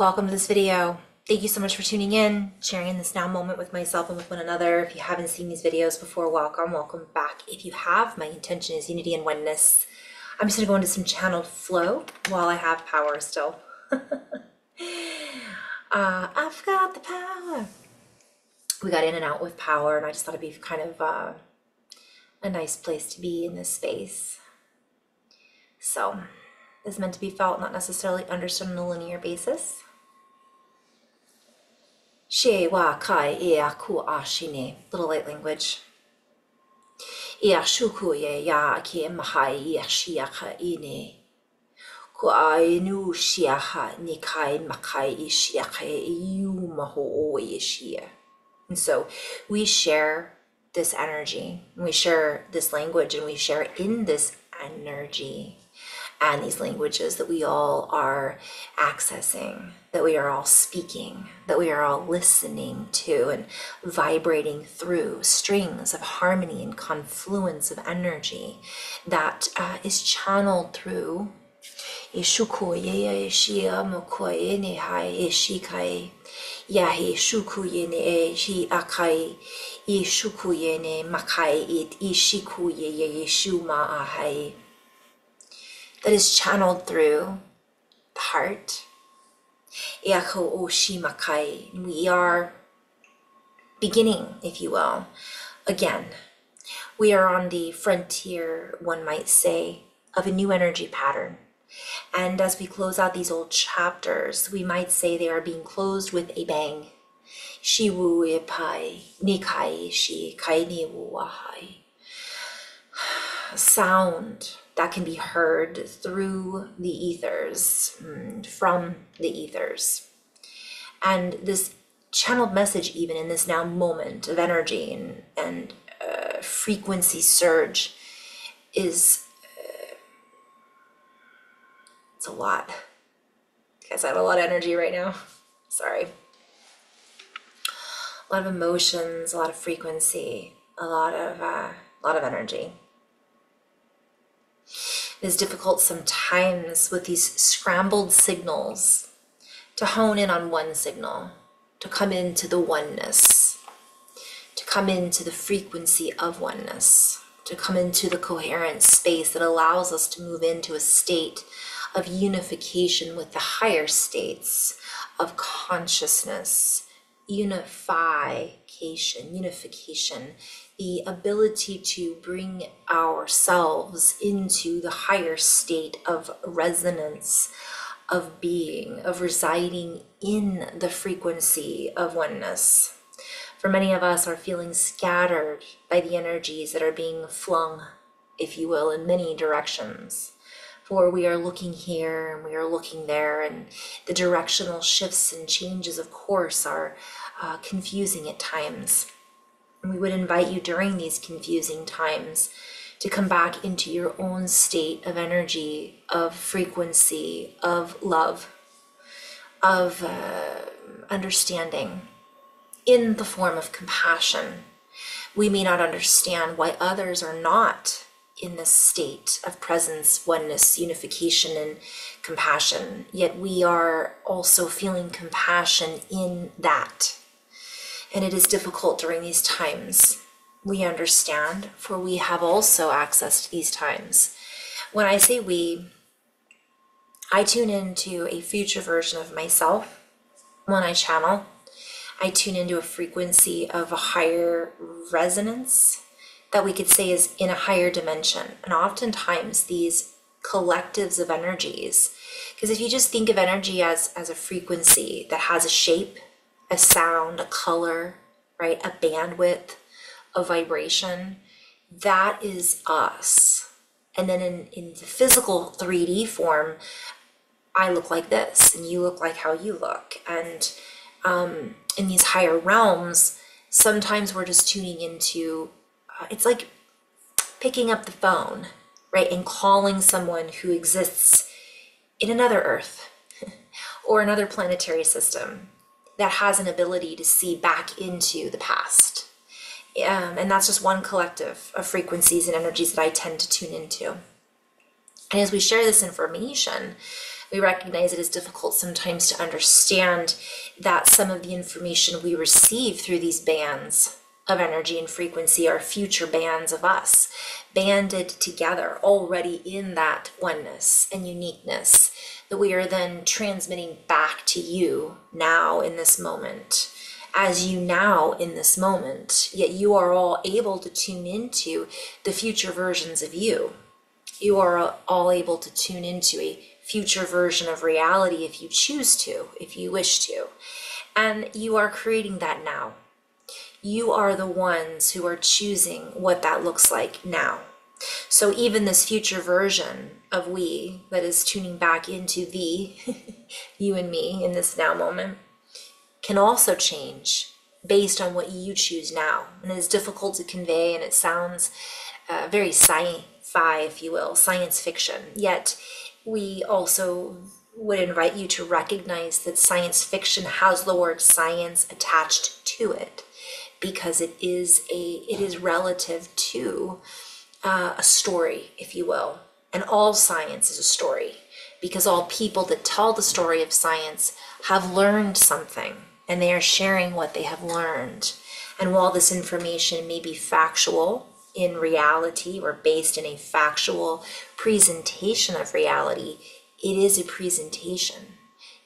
Welcome to this video. Thank you so much for tuning in, sharing in this now moment with myself and with one another. If you haven't seen these videos before, welcome back. If you have, my intention is unity and oneness. I'm just gonna go into some channeled flow while I have power still. I've got the power. We got in and out with power, and I just thought it'd be kind of a nice place to be in this space. So, it's meant to be felt, not necessarily understood on a linear basis. She wa kai ea ku ashine, little light language. Ea shuku ye ya ki mahai ea shiaka ine. Ku ainu shiaka ni kai makai ishiaka yu maho o yeshia. And so we share this energy, and we share this language, and we share in this energy and these languages that we all are accessing, that we are all speaking, that we are all listening to and vibrating through strings of harmony and confluence of energy that is channeled through Ishukoye Shia Mokoye Nehai Ishikai Yahi Shukuye Ne Shi Akai Ishukuye Ne Makai It Ishikuye Yeshuma Ahai, that is channeled through the heart. Eako Oshimakai. We are beginning, if you will, again. We are on the frontier, one might say, of a new energy pattern. And as we close out these old chapters, we might say they are being closed with a bang. Shiwu epai, nikai shi kai ni wahai. Sound that can be heard through the ethers, from the ethers. And this channeled message, even in this now moment of energy and frequency surge, is it's a lot. Guys, I have a lot of energy right now. Sorry. A lot of emotions, a lot of frequency, a lot of energy. It is difficult sometimes with these scrambled signals to hone in on one signal, to come into the oneness, to come into the frequency of oneness, to come into the coherent space that allows us to move into a state of unification with the higher states of consciousness, unification, the ability to bring ourselves into the higher state of resonance, of being, of residing in the frequency of oneness. For many of us are feeling scattered by the energies that are being flung, if you will, in many directions. For we are looking here and we are looking there, and the directional shifts and changes, of course, are confusing at times. And we would invite you during these confusing times to come back into your own state of energy, of frequency, of love, of understanding in the form of compassion. We may not understand why others are not in this state of presence, oneness, unification, and compassion, yet we are also feeling compassion in that. And it is difficult during these times. We understand, for we have also accessed these times. When I say we, I tune into a future version of myself. When I channel, I tune into a frequency of a higher resonance that we could say is in a higher dimension. And oftentimes these collectives of energies, because if you just think of energy as a frequency that has a shape, a sound, a color, right? A bandwidth, a vibration, that is us. And then in the physical 3D form, I look like this and you look like how you look. And in these higher realms, sometimes we're just tuning into, it's like picking up the phone, right? And calling someone who exists in another Earth or another planetary system that has an ability to see back into the past. And that's just one collective of frequencies and energies that I tend to tune into. And as we share this information, We recognize it is difficult sometimes to understand that some of the information we receive through these bands of energy and frequency are future bands of us, banded together already in that oneness and uniqueness that we are then transmitting back to you now in this moment, as you now in this moment, yet you are all able to tune into the future versions of you. You are all able to tune into a future version of reality if you choose to, if you wish to. And you are creating that now. You are the ones who are choosing what that looks like now. So even this future version of we that is tuning back into the you and me in this now moment can also change based on what you choose now. And it's difficult to convey, and it sounds very sci-fi, if you will, science fiction. Yet we also would invite you to recognize that science fiction has the word science attached to it, because it is relative to a story, if you will. And all science is a story, because all people that tell the story of science have learned something, and they are sharing what they have learned. And while this information may be factual in reality, or based in a factual presentation of reality, it is a presentation.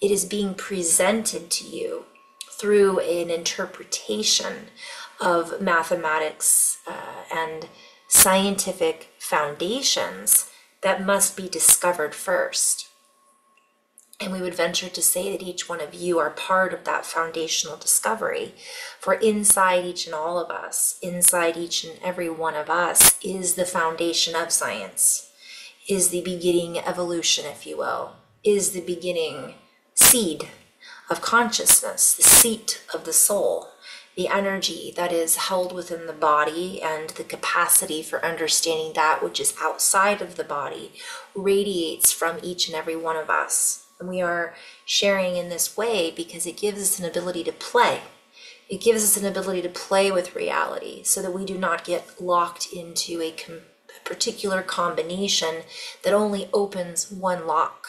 It is being presented to you through an interpretation of mathematics and scientific foundations that must be discovered first. And we would venture to say that each one of you are part of that foundational discovery. For inside each and all of us, inside each and every one of us, is the foundation of science, is the beginning evolution, if you will, is the beginning seed of consciousness, the seat of the soul, the energy that is held within the body, and the capacity for understanding that which is outside of the body radiates from each and every one of us. And we are sharing in this way because it gives us an ability to play. It gives us an ability to play with reality so that we do not get locked into a particular combination that only opens one lock,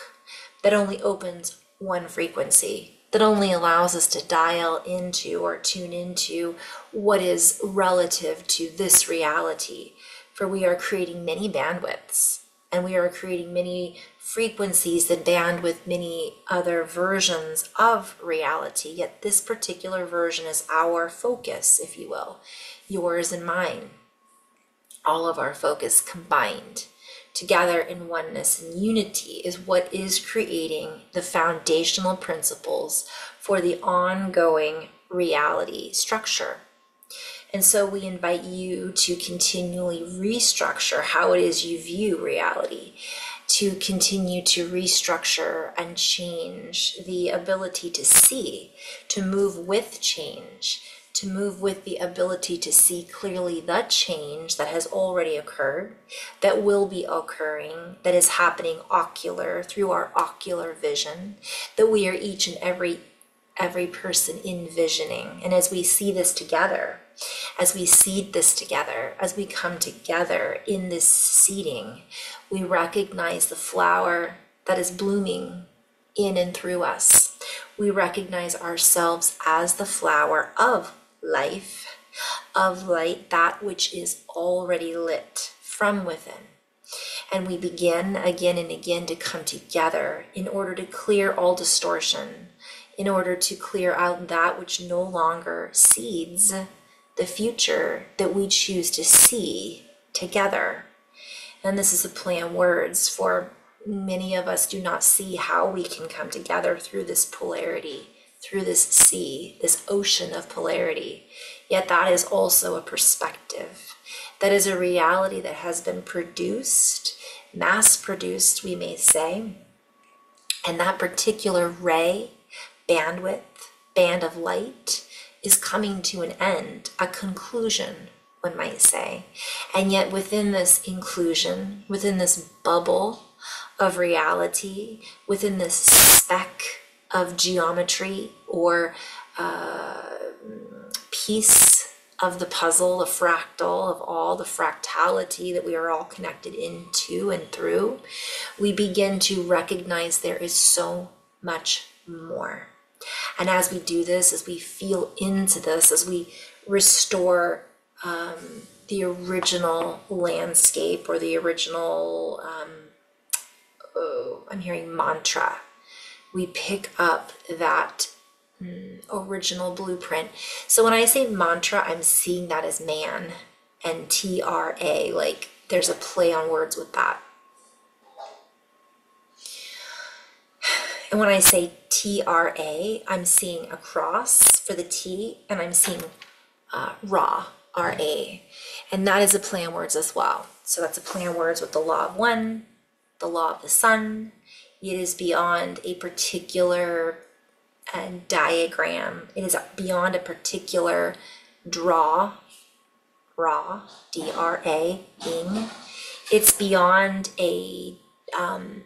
that only opens one frequency, that only allows us to dial into or tune into what is relative to this reality. For we are creating many bandwidths, and we are creating many frequencies that band with many other versions of reality, yet this particular version is our focus, if you will, yours and mine, all of our focus combined together in oneness and unity is what is creating the foundational principles for the ongoing reality structure. And so we invite you to continually restructure how it is you view reality, to continue to restructure and change the ability to see, to move with change, to move with the ability to see clearly the change that has already occurred, that will be occurring, that is happening through our ocular vision, that we are each and every person envisioning. And as we see this together, as we seed this together, as we come together in this seeding, we recognize the flower that is blooming in and through us. We recognize ourselves as the flower of life, of light, that which is already lit from within. And we begin again and again to come together in order to clear all distortion, in order to clear out that which no longer seeds the future that we choose to see together. And this is a play on words, for many of us do not see how we can come together through this polarity, through this sea, this ocean of polarity. Yet that is also a perspective. That is a reality that has been produced, mass-produced, we may say. And that particular ray, bandwidth, band of light, is coming to an end, a conclusion, one might say. And yet within this inclusion, within this bubble of reality, within this speck of geometry or piece of the puzzle, the fractal of all the fractality that we are all connected into and through, we begin to recognize there is so much more. And as we do this, as we feel into this, as we restore the original landscape or the original, I'm hearing mantra, we pick up that original blueprint. So when I say mantra, I'm seeing that as man and TRA, like there's a play on words with that. And when I say TRA, I'm seeing a cross for the T, and I'm seeing RA, RA. And that is a play on words as well. So that's a play on words with the law of one, the law of the sun. It is beyond a particular diagram. It is beyond a particular draw, raw, DRA, ing. It's beyond a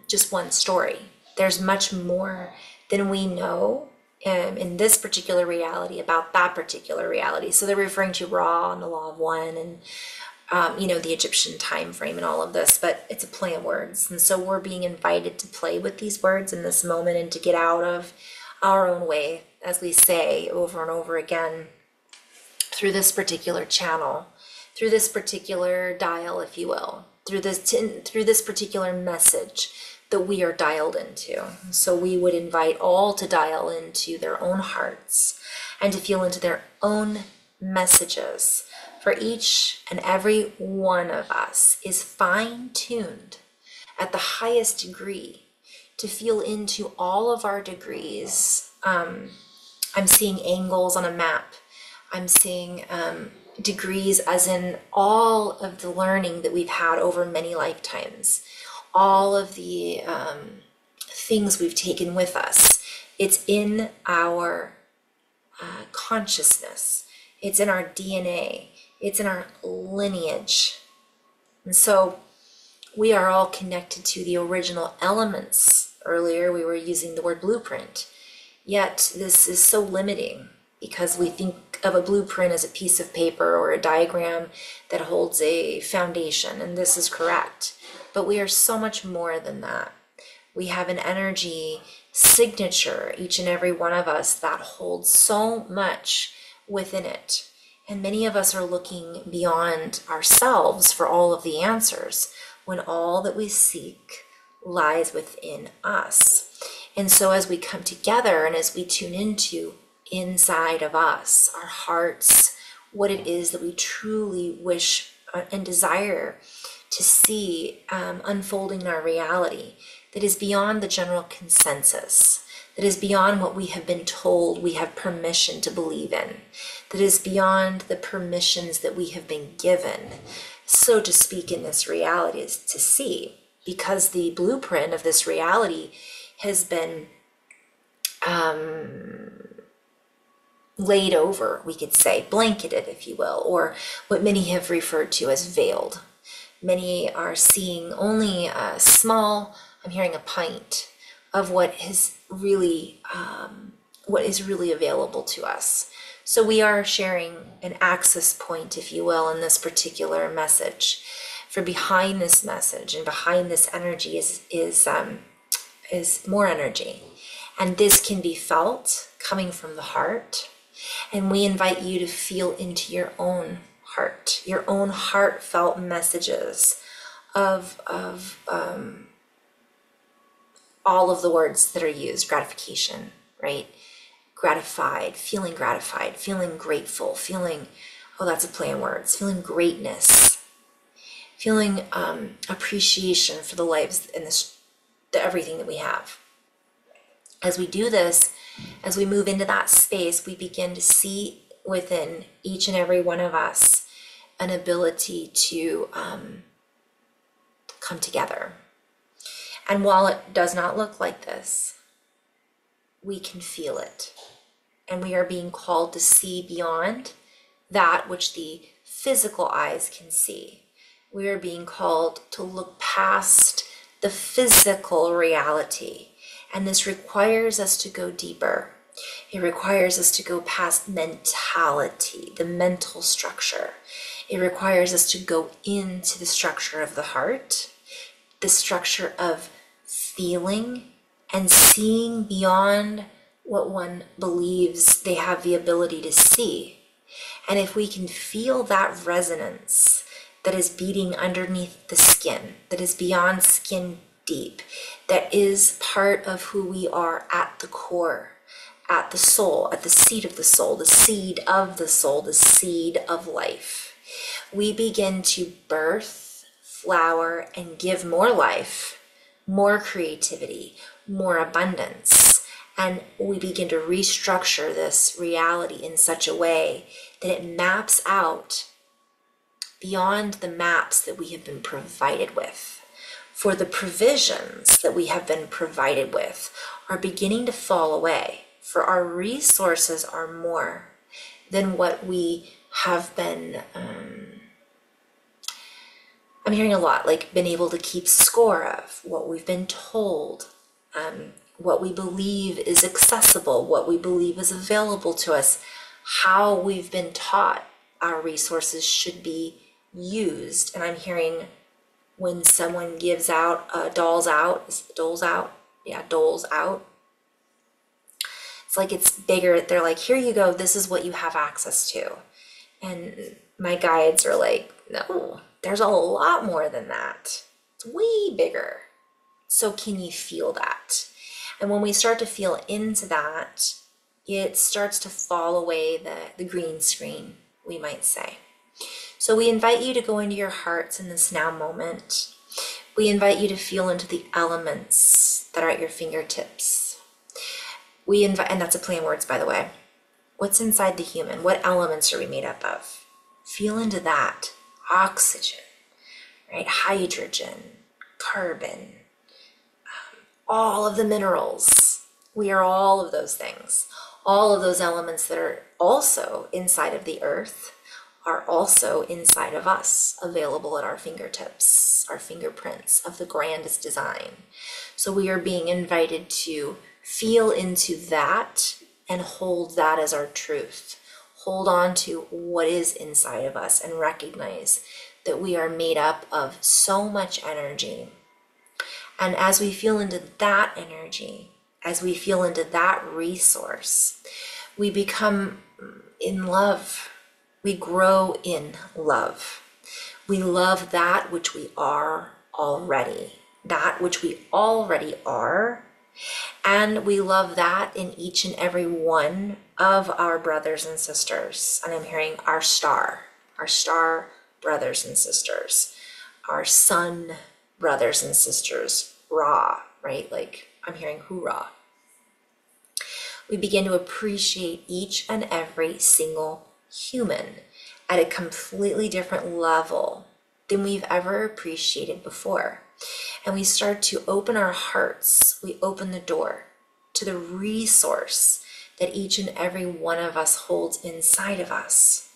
just one story. There's much more than we know in this particular reality about that particular reality. So they're referring to Ra and the law of one and the Egyptian time frame and all of this, but it's a play of words. And so we're being invited to play with these words in this moment and to get out of our own way, as we say over and over again, through this particular channel, through this particular dial, if you will, through this particular message that we are dialed into. So we would invite all to dial into their own hearts and to feel into their own messages. For each and every one of us is fine-tuned at the highest degree to feel into all of our degrees. I'm seeing angles on a map. I'm seeing degrees as in all of the learning that we've had over many lifetimes, all of the things we've taken with us. It's in our consciousness. It's in our DNA. It's in our lineage. And so we are all connected to the original elements. Earlier we were using the word blueprint. Yet this is so limiting because we think of a blueprint as a piece of paper or a diagram that holds a foundation, and this is correct. But we are so much more than that. We have an energy signature, each and every one of us, that holds so much within it. And many of us are looking beyond ourselves for all of the answers, when all that we seek lies within us. And so as we come together and as we tune into inside of us, our hearts, what it is that we truly wish and desire to see unfolding in our reality, that is beyond the general consensus, that is beyond what we have been told we have permission to believe in, that is beyond the permissions that we have been given, so to speak, in this reality, is to see, because the blueprint of this reality has been laid over, we could say, blanketed, if you will, or what many have referred to as veiled. Many are seeing only a small, I'm hearing a pint of what is really available to us. So we are sharing an access point, if you will, in this particular message. For behind this message and behind this energy is more energy. And this can be felt coming from the heart. And we invite you to feel into your own heart, your own heartfelt messages of all of the words that are used. Gratification, right? Gratified, feeling grateful, feeling, oh, that's a play on words, feeling greatness, feeling appreciation for the lives and everything that we have. As we do this, as we move into that space, we begin to see within each and every one of us an ability to come together. And while it does not look like this, we can feel it. And we are being called to see beyond that which the physical eyes can see. We are being called to look past the physical reality. And this requires us to go deeper. It requires us to go past mentality, the mental structure. It requires us to go into the structure of the heart, the structure of feeling and seeing beyond what one believes they have the ability to see. And if we can feel that resonance that is beating underneath the skin, that is beyond skin deep, that is part of who we are at the core, at the soul, at the seat of the soul, the seed of the soul, the seed of life, we begin to birth, flower, and give more life, more creativity, more abundance. And we begin to restructure this reality in such a way that it maps out beyond the maps that we have been provided with. For the provisions that we have been provided with are beginning to fall away, for our resources are more than what we have been, I'm hearing a lot, like been able to keep score of, what we've been told, what we believe is accessible, what we believe is available to us, how we've been taught our resources should be used. And I'm hearing when someone gives out, doles out, it's like it's bigger. They're like, here you go, this is what you have access to. And my guides are like, no, there's a lot more than that. It's way bigger. So can you feel that? And when we start to feel into that, it starts to fall away the green screen, we might say. So we invite you to go into your hearts in this now moment. We invite you to feel into the elements that are at your fingertips. We invite, and that's a play on words, by the way. What's inside the human? What elements are we made up of? Feel into that. Oxygen, right? Hydrogen, carbon, all of the minerals. We are all of those things. All of those elements that are also inside of the earth are also inside of us, available at our fingertips, our fingerprints of the grandest design. So we are being invited to feel into that and hold that as our truth. Hold on to what is inside of us and recognize that we are made up of so much energy. And as we feel into that energy, as we feel into that resource, we become in love. We grow in love. We love that which we are already, that which we already are. And we love that in each and every one of our brothers and sisters. And I'm hearing our star brothers and sisters, our sun brothers and sisters, Ra, right? Like I'm hearing hoorah. We begin to appreciate each and every single human at a completely different level than we've ever appreciated before. And we start to open our hearts. We open the door to the resource that each and every one of us holds inside of us.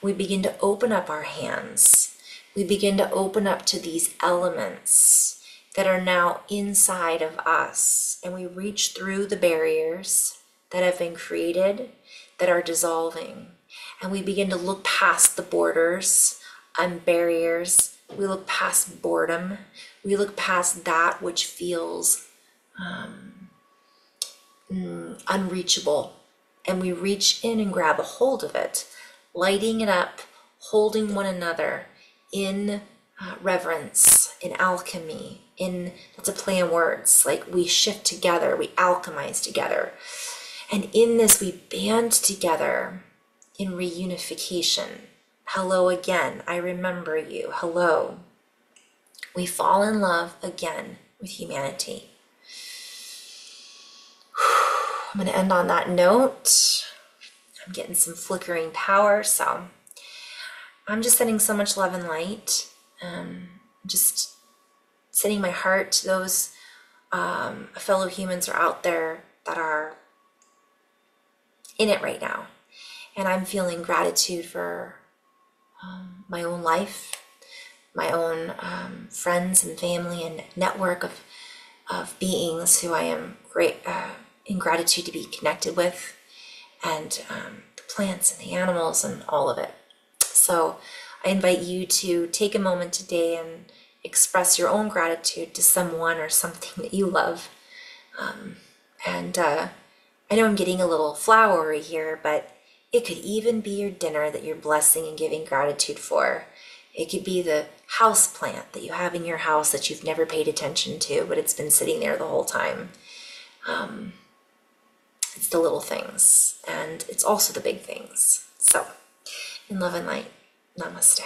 We begin to open up our hands. We begin to open up to these elements that are now inside of us. And we reach through the barriers that have been created, that are dissolving. And we begin to look past the borders and barriers. We look past boredom. We look past that which feels unreachable. And we reach in and grab a hold of it, lighting it up, holding one another in reverence, in alchemy, that's a play on words, like we shift together, we alchemize together. And in this, we band together in reunification. Hello again, I remember you, hello. We fall in love again with humanity. I'm gonna end on that note. I'm getting some flickering power, so I'm just sending so much love and light. Just sending my heart to those fellow humans are out there that are in it right now. And I'm feeling gratitude for my own life, my own friends and family and network of beings who I am in gratitude to be connected with, and the plants and the animals and all of it. So I invite you to take a moment today and express your own gratitude to someone or something that you love. And I know I'm getting a little flowery here, but it could even be your dinner that you're blessing and giving gratitude for. It could be the house plant that you have in your house that you've never paid attention to, but it's been sitting there the whole time. It's the little things, and it's also the big things. So, in love and light, namaste.